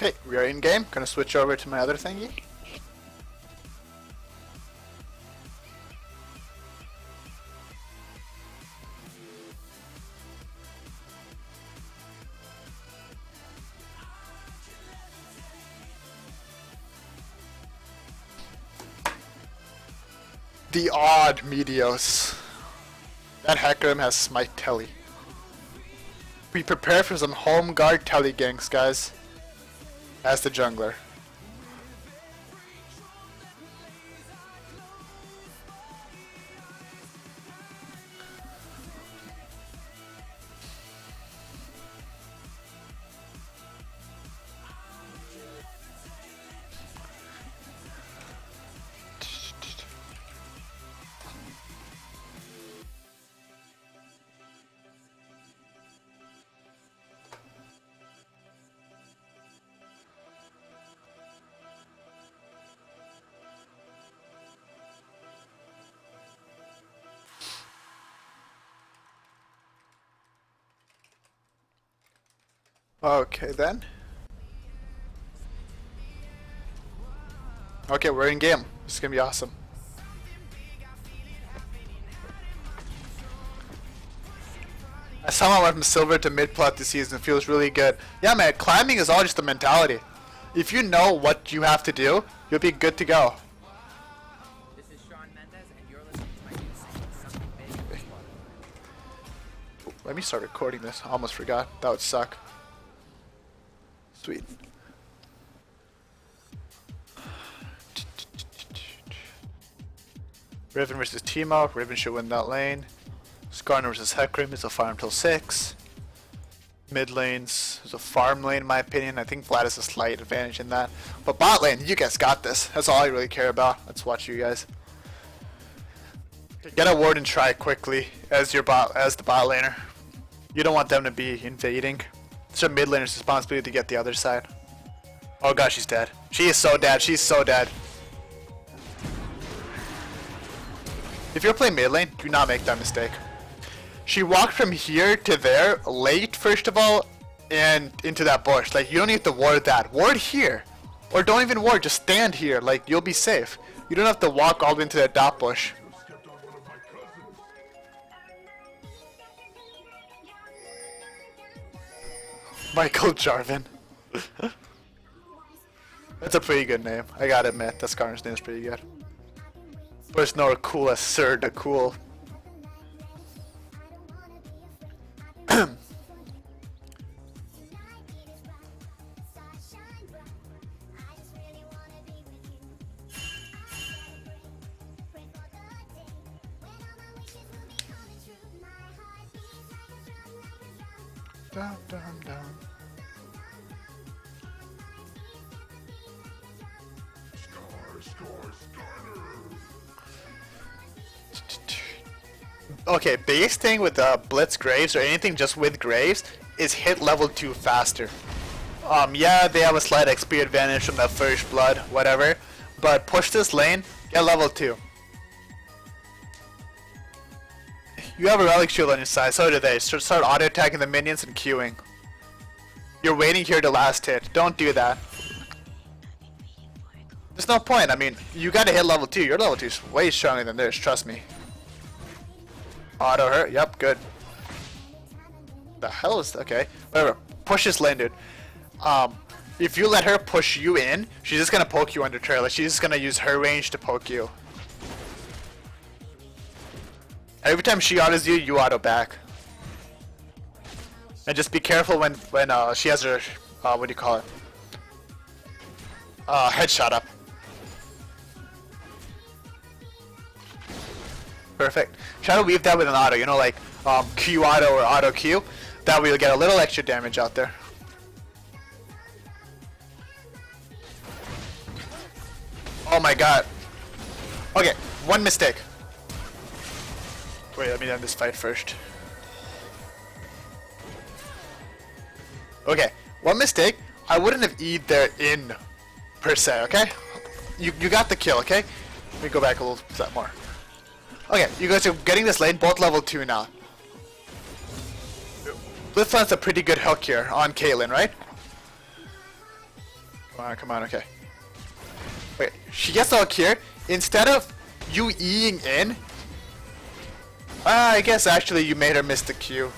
Okay, we are in game. Gonna switch over to my other thingy. The odd Medios. That Hecarim has Smite Telly. We prepare for some home guard Telly ganks, guys. As the jungler. Okay then. Okay, we're in game. This is gonna be awesome. I somehow went from silver to mid plat this season. It feels really good. Yeah, man, climbing is all just a mentality. If you know what you have to do, you'll be good to go. This is Sean Mendez, and you're listening to my new single, Something Big in This Water. Let me start recording this. I almost forgot. That would suck. Sweet. Riven versus Teemo. Riven should win that lane. Skarner versus Hecarim is a farm till 6. Mid lanes is a farm lane in my opinion. I think Vlad has a slight advantage in that. But bot lane, you guys got this. That's all I really care about. Let's watch you guys. Get a ward and try quickly as the bot laner. You don't want them to be invading. It's a mid laner's responsibility to get the other side. Oh gosh, she's dead. She is so dead. She's so dead. If you're playing mid lane, do not make that mistake. She walked from here to there late, first of all, and into that bush. Like, you don't need to ward that. Ward here. Or don't even ward, just stand here. Like, you'll be safe. You don't have to walk all the way into that dot bush. Michael Jarvin. That's a pretty good name. I gotta admit, that Skarner's name is pretty good. But it's not cool as SirDaCool. Dum, dum, dum. Okay, biggest thing with Blitz Graves or anything just with Graves is hit level 2 faster. Yeah, they have a slight XP advantage from that first blood, whatever, but push this lane, get level 2. You have a relic shield on your side, so do they. Start auto attacking the minions and queuing. You're waiting here to last hit. Don't do that. There's no point. I mean, you gotta hit level 2. Your level 2 is way stronger than theirs, trust me. Auto hurt, yep, good. The hell is, okay, whatever. Push this lane, dude. If you let her push you in, she's just gonna poke you under trail. Like, she's just gonna use her range to poke you. Every time she autos you, you auto back. And just be careful when she has her, what do you call it? Headshot up. Perfect. Try to weave that with an auto, you know, like Q auto or auto Q. That way you'll get a little extra damage out there. Oh my god. Okay, one mistake. Wait, let me end this fight first. Okay, one mistake. I wouldn't have E'd there in per se, okay? You got the kill, okay? Let me go back a little bit more. Okay, you guys are getting this lane, both level 2 now. Blitzland's a pretty good hook here on Caitlyn, right? Come on, okay. Wait, she gets all here. Instead of you Eing in, I guess actually you made her miss the Q.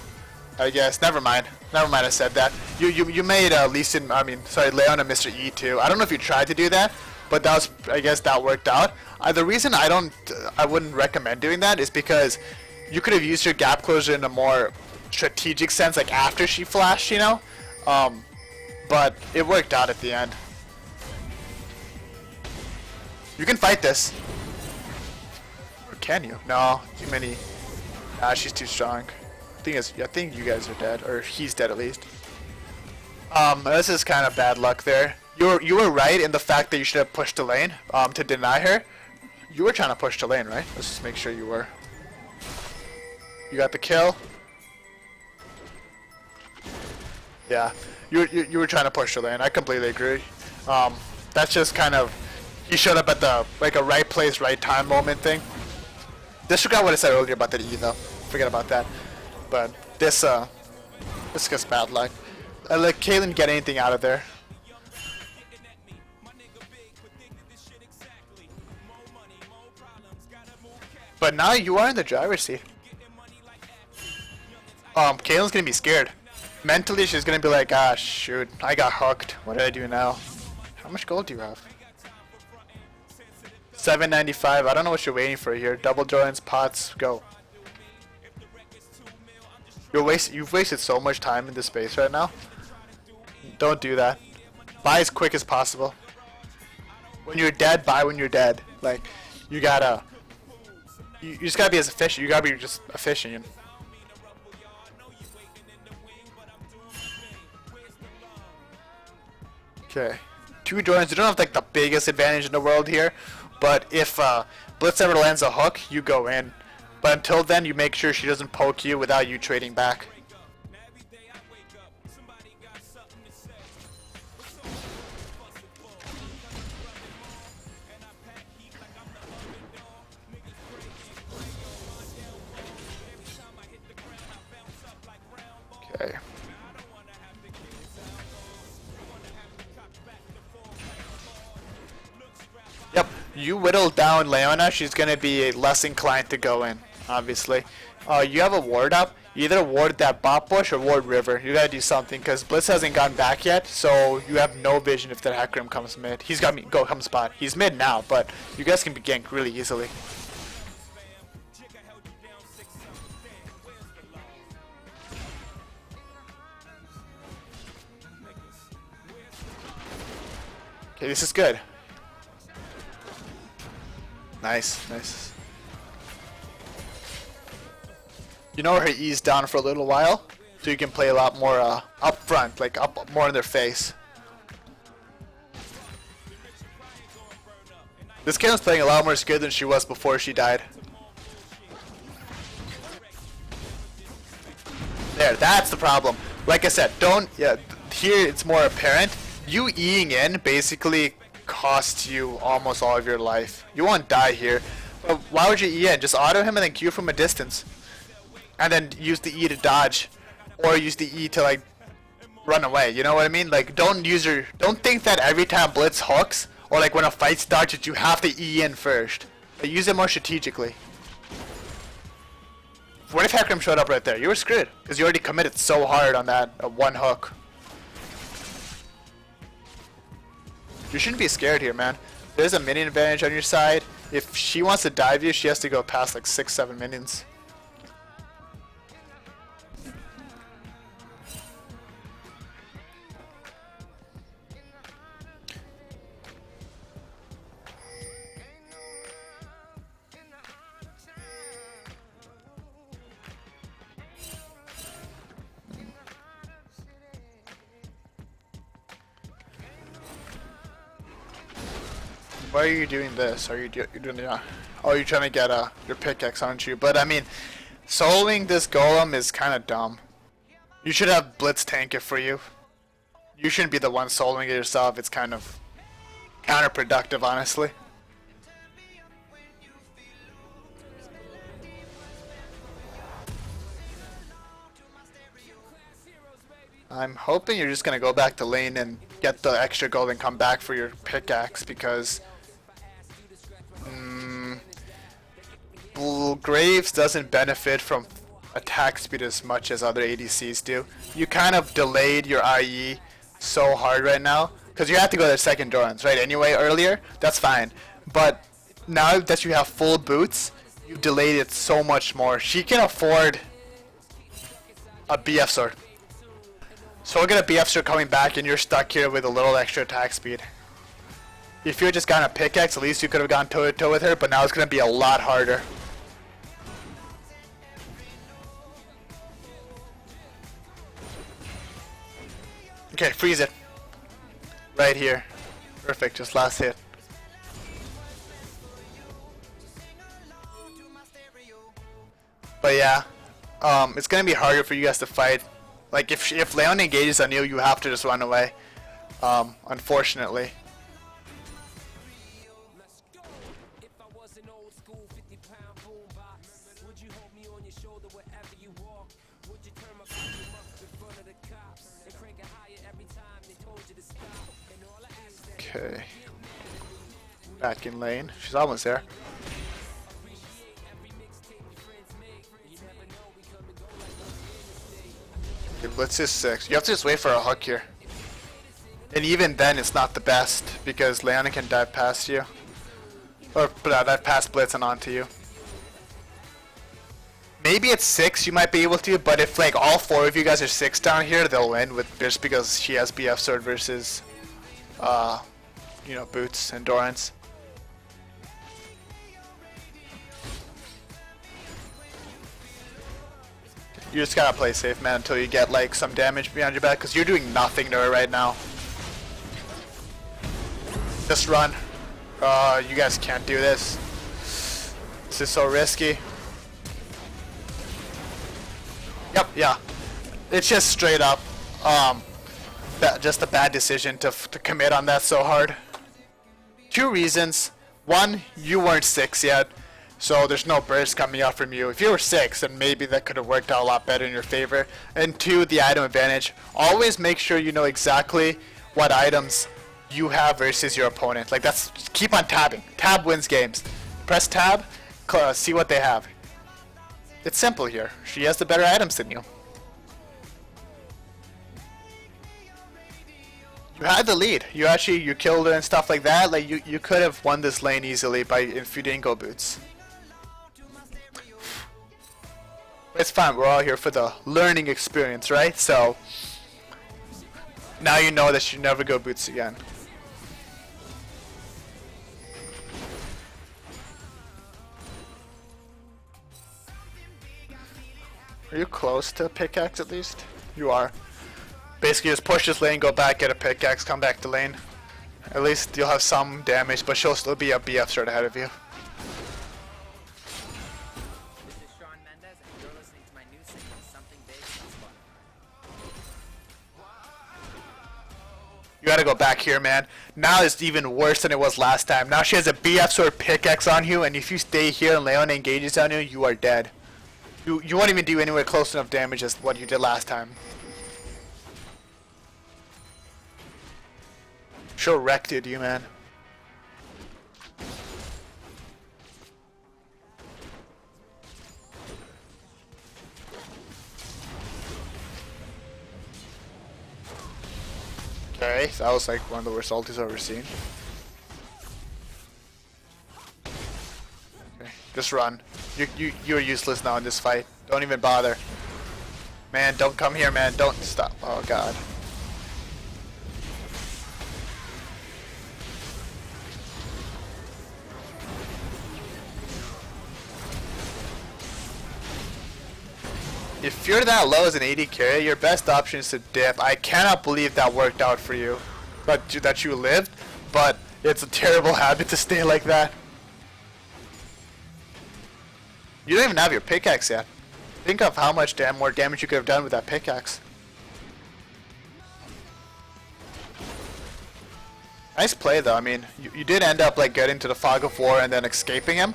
I guess. Never mind. Never mind. I said that. You made Leona Mr. E too. I don't know if you tried to do that, but that was, I guess that worked out. The reason I wouldn't recommend doing that is because you could have used your gap closure in a more strategic sense, like after she flashed, you know. But it worked out at the end. You can fight this. Or can you? No, too many. Nah, she's too strong. I think you guys are dead, or he's dead at least. This is kind of bad luck there. You were right in the fact that you should have pushed the lane to deny her. You were trying to push the lane, right? Let's just make sure you were. You got the kill. Yeah, you were trying to push the lane. I completely agree. That's just kind of, he showed up at the like a right place, right time moment thing. Disregard what I said earlier about the E though. Forget about that. But this gets bad luck. I let Caitlyn get anything out of there. But now you are in the driver's seat. Caitlyn's gonna be scared. Mentally, she's gonna be like, ah, shoot, I got hooked. What do I do now? How much gold do you have? 795. I don't know what you're waiting for here. Double joins, pots, go. You've wasted so much time in this space right now. Don't do that. Buy as quick as possible. When you're dead, buy when you're dead. Like, you just gotta be as efficient. You gotta be just efficient. Okay. 2 joins. You don't have like the biggest advantage in the world here, but if Blitz ever lands a hook, you go in. But until then, you make sure she doesn't poke you without you trading back. Okay. Yep, you whittle down Leona, she's going to be less inclined to go in, obviously. You have a ward up. You either ward that bot bush or ward river. You got to do something because Blitz hasn't gotten back yet, so you have no vision if that Hecarim comes mid. He's got me. Go, come spot. He's mid now, but you guys can be ganked really easily. Okay, this is good. Nice, nice. You know her E's down for a little while, so you can play a lot more up front, like up more in their face. This Caitlyn's playing a lot more scared than she was before she died. There, that's the problem. Like I said, here it's more apparent. You Eing in basically costs you almost all of your life. You won't die here. But why would you E in? Just auto him and then Q from a distance. And then use the E to dodge. Or use the E to like run away. You know what I mean? Like don't think that every time Blitz hooks or like when a fight starts that you have to E in first. But use it more strategically. What if Hecarim showed up right there? You were screwed. Because you already committed so hard on that one hook. You shouldn't be scared here, man. There's a minion advantage on your side. If she wants to dive you, she has to go past like 6-7 minions. Why are you doing this? Are you you're doing the? Oh, you're trying to get your pickaxe, aren't you? But I mean, soloing this golem is kind of dumb. You should have Blitz tank it for you. You shouldn't be the one soloing it yourself. It's kind of counterproductive, honestly. I'm hoping you're just gonna go back to lane and get the extra gold and come back for your pickaxe because Graves doesn't benefit from attack speed as much as other ADCs do. You kind of delayed your IE so hard right now because you had to go to second Dorans, right? Anyway, earlier, that's fine. But now that you have full boots, you delayed it so much more. She can afford a BF sword. So we'll get a BF sword coming back and you're stuck here with a little extra attack speed. If you had just gotten a pickaxe, at least you could have gone toe to toe with her, but now it's going to be a lot harder. Okay, freeze it. Right here. Perfect, just last hit. But yeah, it's gonna be harder for you guys to fight. Like if Leon engages on you, you have to just run away. Unfortunately. Okay. Back in lane. She's almost there. Okay, Blitz is 6. You have to just wait for a hook here. And even then it's not the best because Leona can dive past you. Or dive past Blitz and onto you. Maybe at 6 you might be able to, but if like all 4 of you guys are 6 down here, they'll win with just because she has BF sword versus you know, boots and Dorans. You just gotta play safe, man, until you get like some damage behind your back, because you're doing nothing to her right now. Just run. You guys can't do this. This is so risky. Yep, yeah. It's just straight up, just a bad decision to commit on that so hard. 2 reasons. 1, you weren't 6 yet, so there's no burst coming up from you. If you were 6, then maybe that could have worked out a lot better in your favor. And 2, the item advantage. Always make sure you know exactly what items you have versus your opponent. Like that's, keep on tabbing. Tab wins games. Press tab, see what they have. It's simple here. She has the better items than you. You had the lead. You killed her and stuff like that. Like you could have won this lane easily by if you didn't go boots. It's fine. We're all here for the learning experience, right? So now you know that you never go boots again. Are you close to a pickaxe at least? You are. Basically just push this lane, go back, get a pickaxe, come back to lane. At least you'll have some damage, but she'll still be a BF straight ahead of you. This is Sean Mendez, and you're listening to my new single, Something Big on Spotify. You gotta go back here, man. Now it's even worse than it was last time. Now she has a BF sword pickaxe on you, and if you stay here and Leona engages on you, you are dead. You won't even do anywhere close enough damage as what you did last time. She'll wreck you, man. Okay, that was like one of the worst ultis I've ever seen. Okay, just run. You're useless now in this fight. Don't even bother. Man, don't come here, man. Don't stop. Oh god. If you're that low as an AD carry, your best option is to dip. I cannot believe that worked out for you, that you lived, but it's a terrible habit to stay like that. You don't even have your pickaxe yet. Think of how much more damage you could have done with that pickaxe. Nice play though. I mean, you did end up like getting to the fog of war and then escaping him,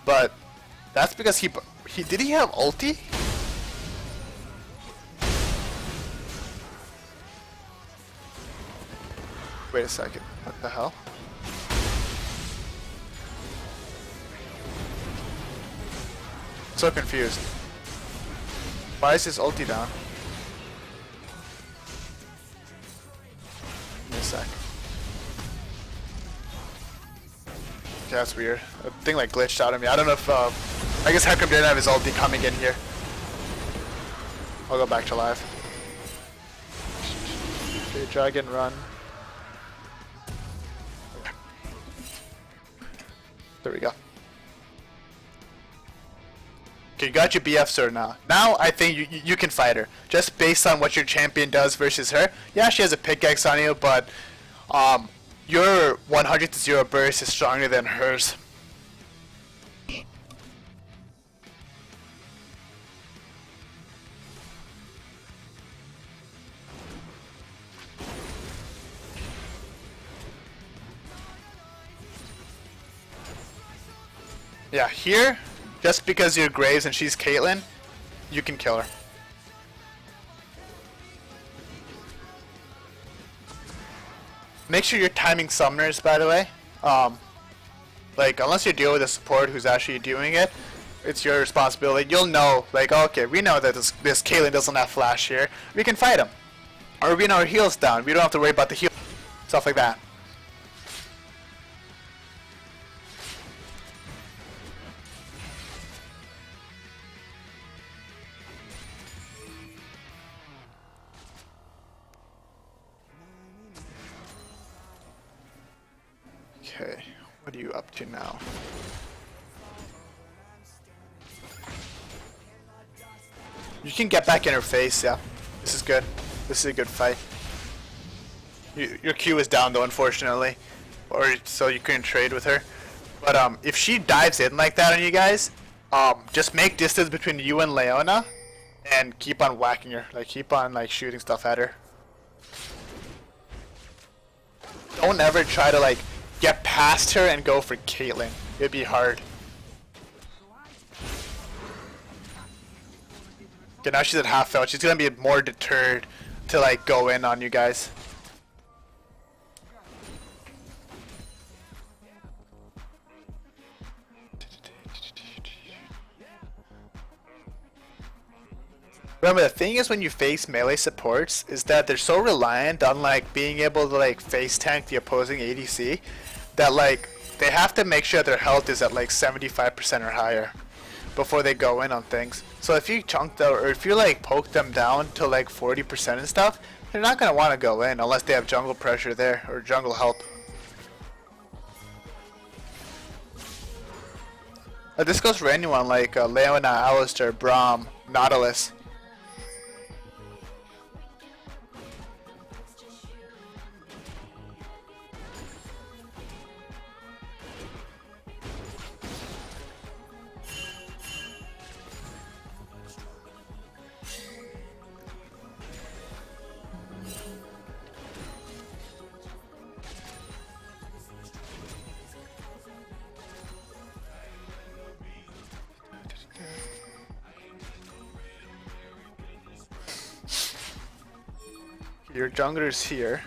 but that's because did he have ulti? Wait a second. What the hell? So confused. Why is his ulti down? Give me a sec. Okay, that's weird. A thing like glitched out of me. I don't know if, I guess Hecarim didn't have his ulti coming in here. I'll go back to live. Okay, dragon run. Okay. There we go. Okay, you got your BF Sir now. Now I think you can fight her. Just based on what your champion does versus her. Yeah, she has a pickaxe on you, but your 100 to 0 burst is stronger than hers. Yeah, here, just because you're Graves and she's Caitlyn, you can kill her. Make sure you're timing summoners, by the way. Like, unless you deal with a support who's actually doing it, it's your responsibility. You'll know, like, okay, we know that this Caitlyn doesn't have flash here. We can fight him. Or we know our heal's down. We don't have to worry about the heal. Stuff like that. Okay, what are you up to now? You can get back in her face, yeah. This is good. This is a good fight. Your Q is down though, unfortunately. Or so you couldn't trade with her. But if she dives in like that on you guys, just make distance between you and Leona and keep on whacking her. Like keep on like shooting stuff at her. Don't ever try to like get past her and go for Caitlyn. It'd be hard. Okay, now she's at half health. She's gonna be more deterred to like go in on you guys. Remember, the thing is when you face melee supports is that they're so reliant on like being able to like face tank the opposing ADC that like they have to make sure their health is at like 75% or higher before they go in on things. So if you chunk them or if you like poke them down to like 40% and stuff, they're not gonna want to go in unless they have jungle pressure there or jungle help. This goes for anyone like Leona, Alistar, Braum, Nautilus. Your jungler's here.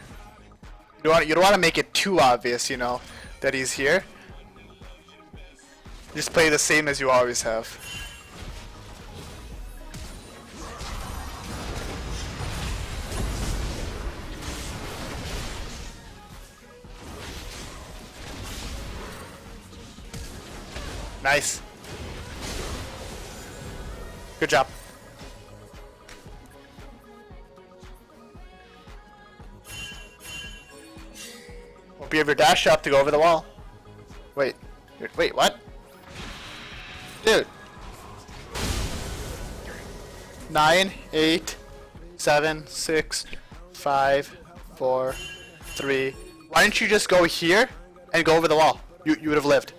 You don't want to make it too obvious, you know, that he's here. Just play the same as you always have. Nice. Good job. Hope you have your dash up to go over the wall. Wait, what? Dude. 9, 8, 7, 6, 5, 4, 3. Why didn't you just go here and go over the wall? You would have lived.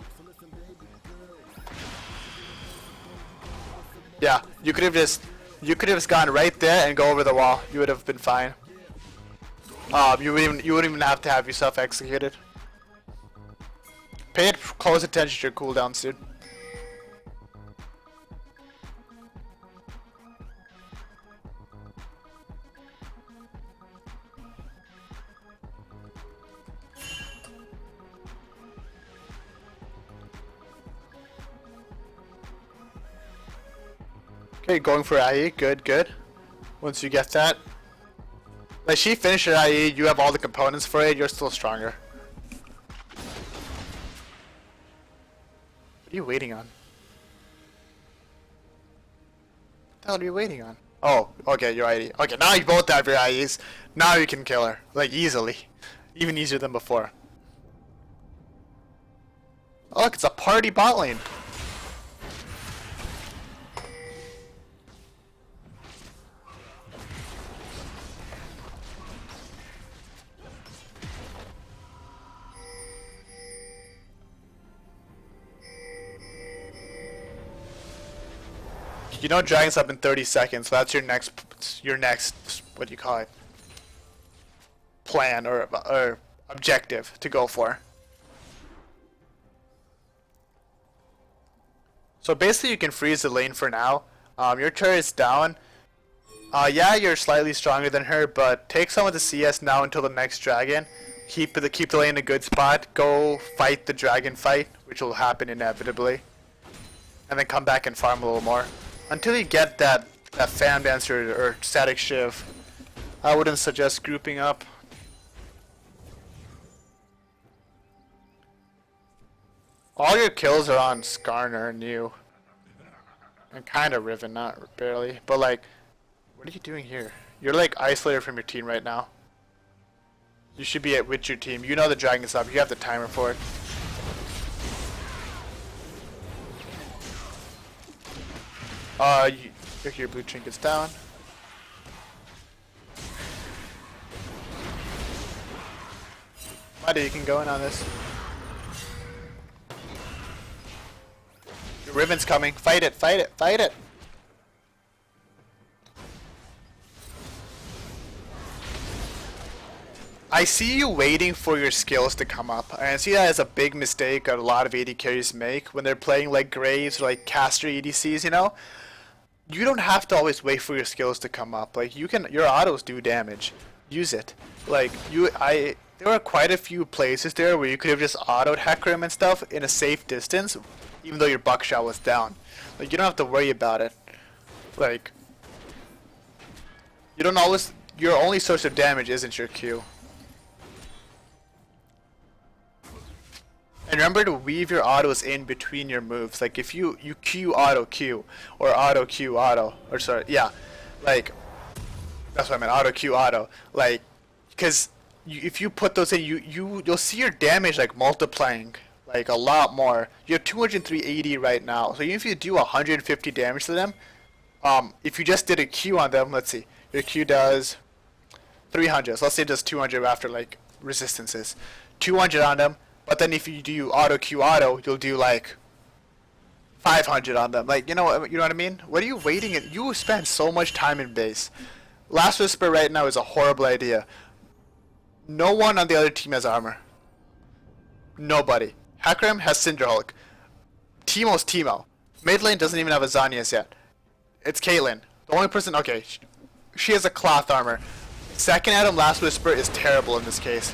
Yeah, you could have just gone right there and go over the wall. You would have been fine. You wouldn't even have to have yourself executed. Pay close attention to your cooldowns, dude. Okay, going for IE. Good, good. Once you get that. Like, she finished her IE, you have all the components for it, you're still stronger. What are you waiting on? What the hell are you waiting on? Oh, okay, your IE. Okay, now you both have your IEs. Now you can kill her. Like, easily. Even easier than before. Oh, look, it's a party bot lane. You know Dragon's up in 30 seconds, so that's your next, what do you call it? Plan or objective to go for. So basically you can freeze the lane for now. Your turret is down. Yeah, you're slightly stronger than her, but take some of the CS now until the next dragon. Keep the lane in a good spot. Go fight the dragon fight, which will happen inevitably. And then come back and farm a little more. Until you get that fan dancer or static shiv, I wouldn't suggest grouping up. All your kills are on Skarner and you. And kind of Riven, not barely. But like, what are you doing here? You're like isolated from your team right now. You should be with your team. You know the dragon's up. You have the timer for it. Your blue trinket's down. Mighty, you can go in on this. Your Riven's coming. Fight it, fight it, fight it! I see you waiting for your skills to come up. And I see that as a big mistake that a lot of AD carries make when they're playing like Graves or like caster EDCs, you know? You don't have to always wait for your skills to come up. Like, you can, your autos do damage. Use it. Like, there were quite a few places there where you could have just autoed Hecarim and stuff in a safe distance, even though your buckshot was down. Like, you don't have to worry about it. Like, you don't always, your only source of damage isn't your Q. And remember to weave your autos in between your moves. Like if you Q auto Q or auto Q auto, or sorry, yeah, like that's what I meant, auto Q auto. Like, because if you put those in, you'll see your damage like multiplying like a lot more. You have 203 AD right now, so even if you do 150 damage to them, if you just did a Q on them, let's see, your Q does 300. So let's say it does 200 after like resistances, 200 on them. But then if you do auto Q auto, you'll do like 500 on them. Like, you know what I mean? What are you waiting at? You spend so much time in base. Last Whisper right now is a horrible idea. No one on the other team has armor. Nobody. Hecarim has Cinderhulk. Teemo's Teemo. Mid lane doesn't even have a Zanias yet. It's Caitlyn. The only person, okay, she has a cloth armor. Second item Last Whisper is terrible in this case.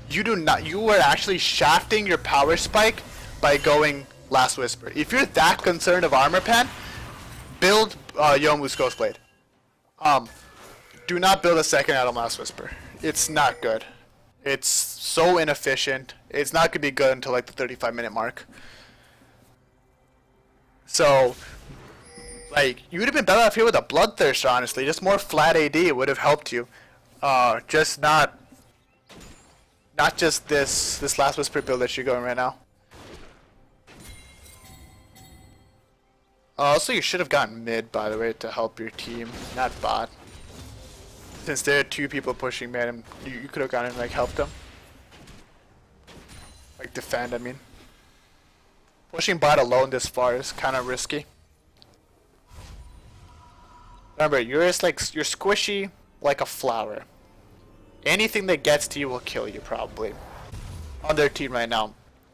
You do not. You are actually shafting your power spike by going Last Whisper. If you're that concerned of armor pen, build Yomu's Ghostblade. Do not build a second item Last Whisper. It's not good. It's so inefficient. It's not gonna be good until like the 35-minute mark. So, like, you would have been better off here with a Bloodthirster, honestly. Just more flat AD would have helped you. Just not just this Last Whisper build that you're going right now. Also, you should have gotten mid, by the way, to help your team, not bot. Since there are two people pushing mid, and you could have gone and like helped them. Like defend, I mean. Pushing bot alone this far is kind of risky. Remember, you're squishy like a flower. Anything that gets to you will kill you, probably. On their team right now.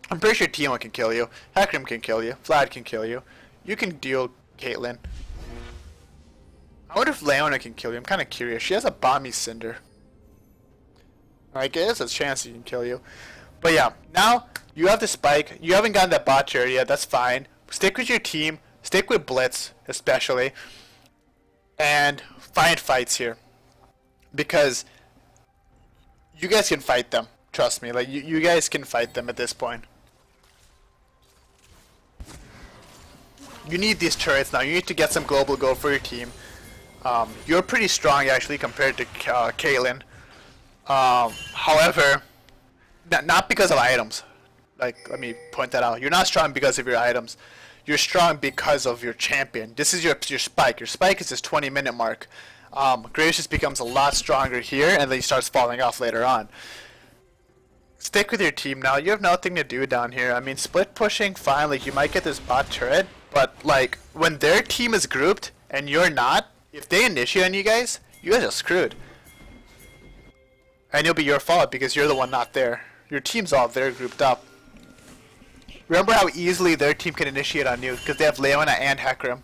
I'm pretty sure Teemo can kill you. Hecarim can kill you. Vlad can kill you. You can deal Caitlyn. I wonder if Leona can kill you. I'm kind of curious. She has a Bomby Cinder. I guess there's a chance she can kill you. But yeah, now you have the spike. You haven't gotten that bot chair yet. That's fine. Stick with your team. Stick with Blitz, especially. And find fights here. Because you guys can fight them. Trust me. Like, you guys can fight them at this point. You need these turrets now. You need to get some global gold for your team. You're pretty strong, actually, compared to Caitlyn. However, not because of items. Like, let me point that out. You're not strong because of your items. You're strong because of your champion. This is your spike. Your spike is this 20-minute mark. Graves just becomes a lot stronger here, and then he starts falling off later on. Stick with your team now. You have nothing to do down here. I mean, split pushing, fine. Like, you might get this bot turret, but, like, when their team is grouped and you're not, if they initiate on you guys are screwed. And it'll be your fault because you're the one not there. Your team's all there grouped up. Remember how easily their team can initiate on you because they have Leona and Hecarim.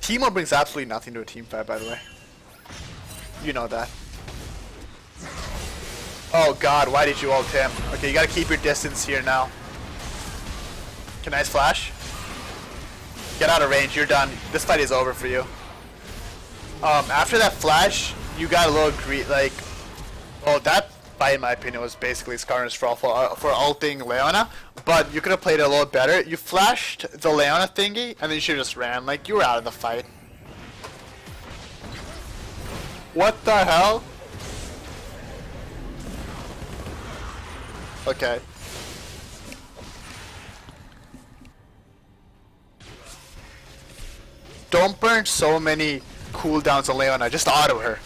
Teemo brings absolutely nothing to a team fight, by the way. You know that. Oh god, why did you ult him? Okay, you gotta keep your distance here now. Okay, nice flash. Get out of range, you're done. This fight is over for you. After that flash, you got a little like, well, that fight, in my opinion, was basically Skarner's fault for ulting Leona, but you could have played it a little better. You flashed the Leona thingy, and then you should have just ran. Like, you were out of the fight. What the hell? Okay. Don't burn so many cooldowns on Leona. Just auto her.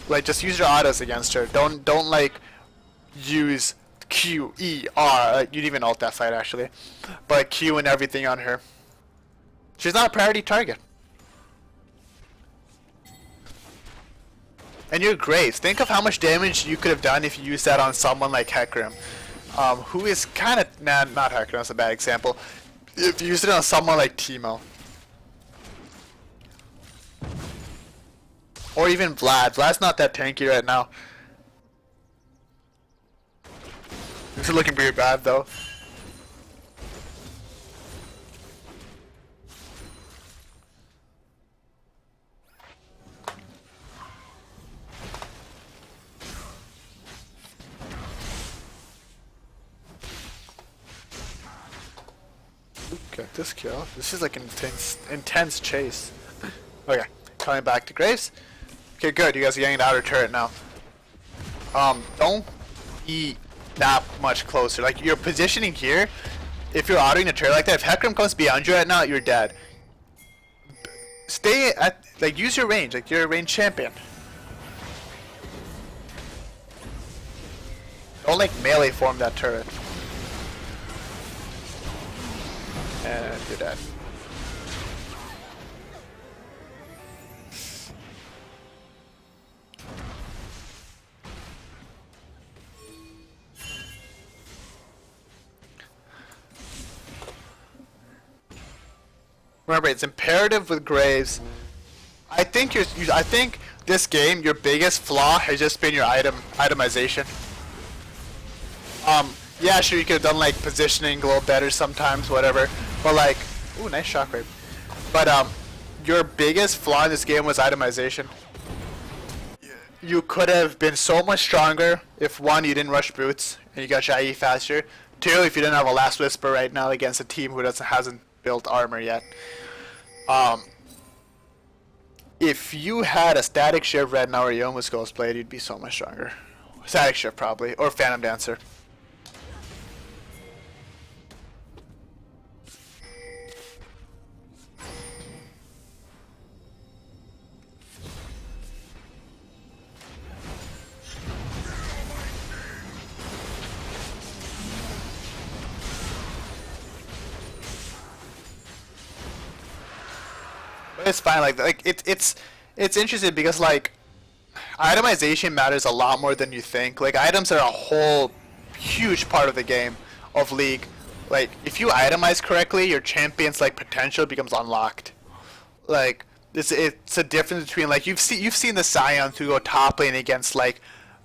Like, just use your autos against her. Don't like use Q, E, R. You didn't even ult that fight actually, but Q and everything on her. She's not a priority target. And you're Graves. Think of how much damage you could have done if you used that on someone like Hecarim, who is kind of not Hecarim. That's a bad example. If you used it on someone like Teemo. Or even Vlad. Vlad's not that tanky right now. This is looking pretty bad though. Get this kill. This is like an intense chase. Okay, coming back to Graves. Okay, good. You guys are getting the outer turret now. Don't be that much closer. Like, you're positioning here. If you're autoing a turret like that, if Hecarim comes beyond you right now, you're dead. Stay at, like, use your range. Like, you're a range champion. Don't, like, melee form that turret. And you're dead. Remember, it's imperative with Graves. I think this game, your biggest flaw has just been your itemization. Yeah, sure, you could have done like positioning a little better sometimes, whatever. But like, ooh, nice shockwave. But your biggest flaw in this game was itemization. You could have been so much stronger if one, you didn't rush boots and you got your IE faster. Two, if you didn't have a Last Whisper right now against a team who hasn't built armor yet. If you had a Static Shift right now or Yomu's Ghost Blade, you'd be so much stronger. Static Shift probably, or Phantom Dancer. is fine. Like it's interesting because like itemization matters a lot more than you think. Like items are a whole huge part of the game of League. Like if you itemize correctly, your champion's like potential becomes unlocked. Like it's a difference between like you've seen the Scions who go top lane against like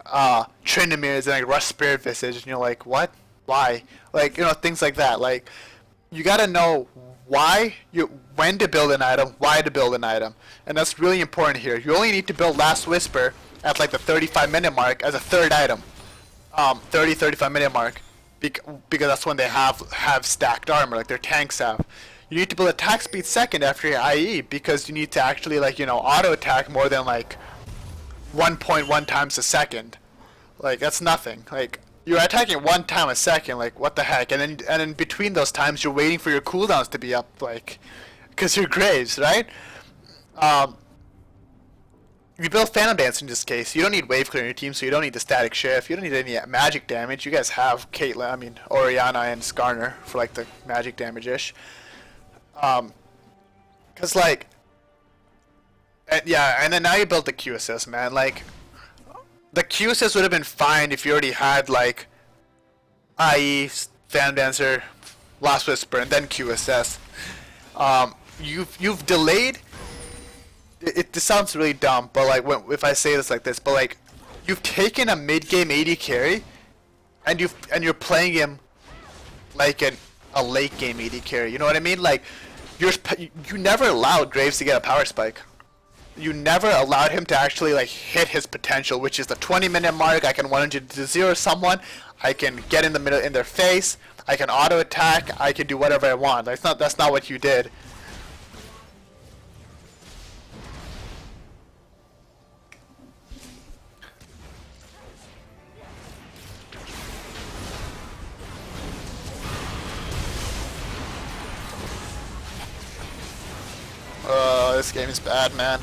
Tryndamirs and like Rush Spirit Visage, and you're like, what? Why? Like, you know, things like that. Like you gotta know when to build an item, why to build an item, and that's really important here. You only need to build Last Whisper at like the 35-minute mark as a third item, 35-minute mark, because that's when they have stacked armor, like their tanks have. You need to build attack speed second after your IE because you need to actually like, you know, auto attack more than like 1.1 times a second. Like that's nothing. Like you're attacking 1 time a second. Like what the heck? And then between those times you're waiting for your cooldowns to be up, like, because you're Graves, right? You build Phantom Dance in this case. You don't need wave clear in your team, so you don't need the static shift. You don't need any magic damage. You guys have Orianna and Skarner for like the magic damage-ish. Cause like, and then now you build the Q assist, man. Like, the Q assist would have been fine if you already had like, IE, Phantom Dancer, Last Whisper, and then Q assist. You've delayed. This sounds really dumb, but like if I say this like this, but like, you've taken a mid-game AD carry, and you're playing him like a late game AD carry. You know what I mean? Like, you never allowed Graves to get a power spike. You never allowed him to actually like hit his potential, which is the 20-minute mark. I can 100-0 someone. I can get in the middle in their face. I can auto attack. I can do whatever I want. That's not what you did. This game is bad, man.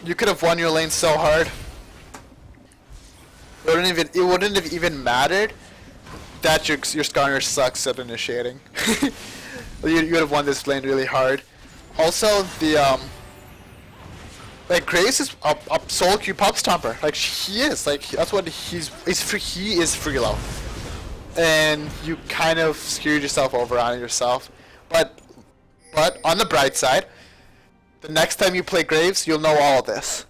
You could have won your lane so hard. It wouldn't have even mattered that your Skarner sucks at initiating. you would have won this lane really hard. Also, the like Graves is a solo queue pop stomper. Like he is. Like that's what he is free low. And you kind of screwed yourself over on yourself. But on the bright side, the next time you play Graves, you'll know all of this.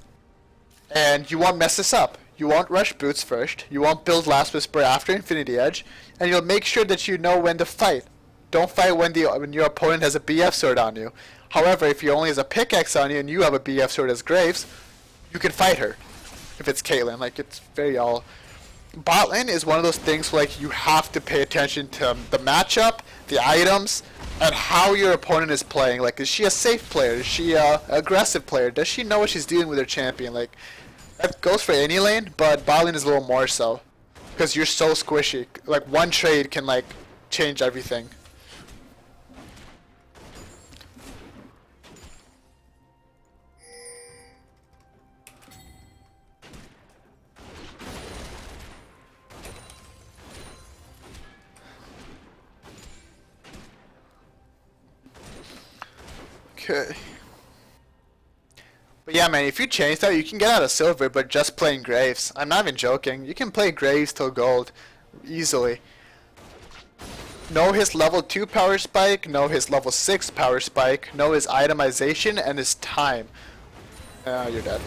And you won't mess this up. You won't rush boots first. You won't build Last Whisper after Infinity Edge. And you'll make sure that you know when to fight. Don't fight when your opponent has a BF sword on you. However, if he only has a pickaxe on you and you have a BF sword as Graves, you can fight her. If it's Caitlyn. Like, it's very all... Bot lane is one of those things where, like, you have to pay attention to the matchup, the items, and how your opponent is playing. Like, is she a safe player? Is she a aggressive player? Does she know what she's doing with her champion? Like, that goes for any lane, but bot lane is a little more so. Because you're so squishy. Like, one trade can, like, change everything. Okay. But yeah, man, if you change that, you can get out of silver, but just playing Graves. I'm not even joking. You can play Graves till gold easily. Know his level 2 power spike, know his level 6 power spike, know his itemization and his time. You're dead.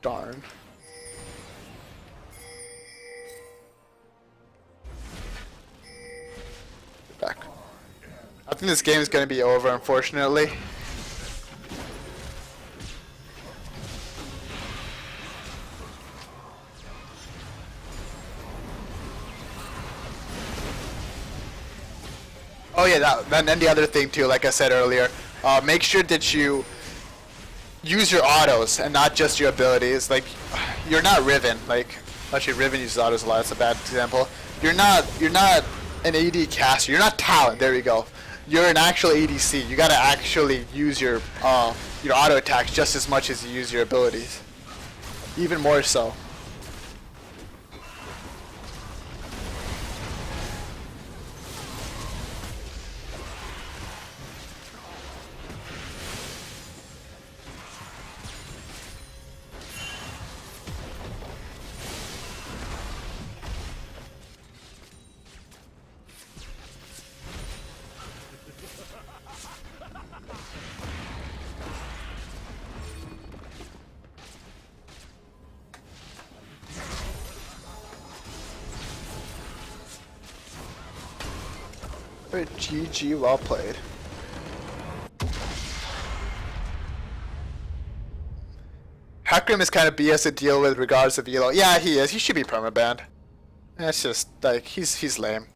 Darn. Get back. I think this game is going to be over, unfortunately. Oh yeah, and the other thing too, like I said earlier, make sure that you use your autos and not just your abilities. Like, you're not Riven. Like, actually, Riven uses autos a lot. That's a bad example. You're not an AD caster. You're not Talon. There you go. you're an actual ADC. You gotta actually use your auto attacks just as much as you use your abilities. Even more so. GG, well played. Hakrim is kind of BS to deal with regards to Velo. Yeah, he is. He should be permabanned. It's just like he's lame.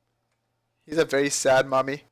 He's a very sad mummy.